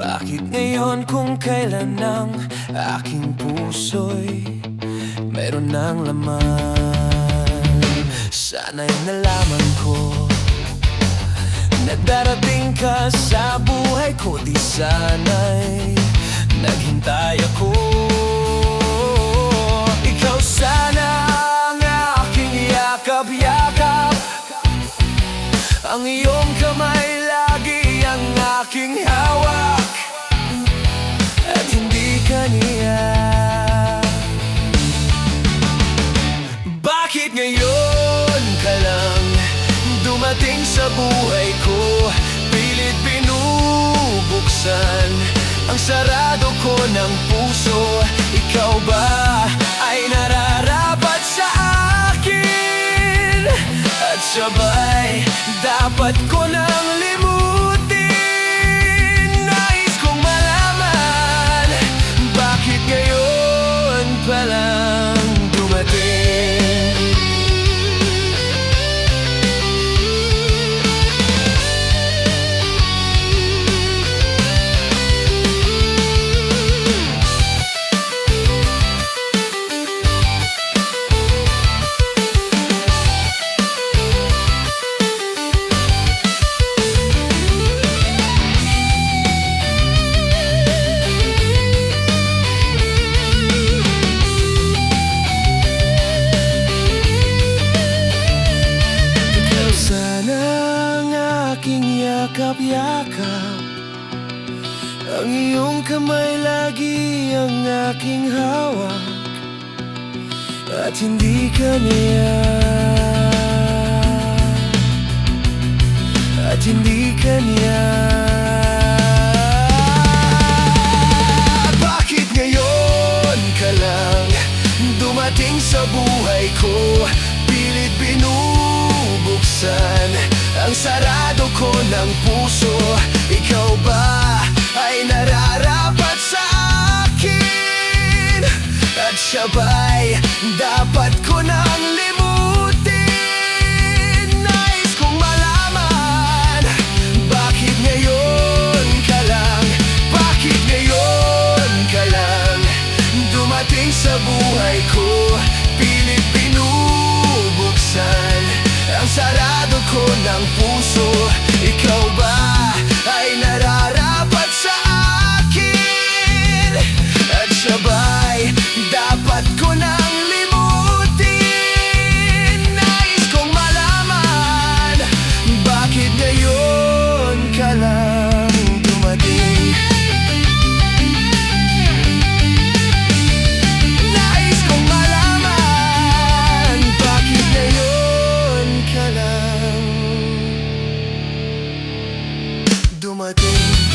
Bakit ngayon kung kailan ang aking puso'y meron ng laman? Sana'y nalaman ko na darating ka sa buhay ko. Di sana'y naghintay ako. Ikaw sana ang aking yakap-yakap, ang iyong kamay lagi ang aking hawak, at hindi kaniya. Bakit ngayon ka lang dumating sa buhay ko? Pilit binubuksan ang sarado ko ng puso. Ikaw ba ay nararapat sa akin? At sabay dapat ko nang limutin. Nais kong malaman, bakit ngayon pa lang dumating? Yakap-yakap, ang iyong kamay lagi ang aking hawak, at hindi kaniya. At hindi kaniya. Bakit ngayon ka lang dumating sa buhay ko? Pilit binubuksan ang sarado ko ng puso. Ikaw ba ay nararapat sa akin? At sabay dapat ko nang limutin. Nais kong malaman, bakit ngayon ka lang? Bakit ngayon ka lang dumating sa buhay ko? Pilit binubuksan ang sarado ko ng puso. Ikaw ba ay nararapat sa akin? At sabay dapat ko nang limutin. Nais kong malaman, bakit ngayon ka lang dumating? Nais kong malaman, bakit ngayon ka lang dumating?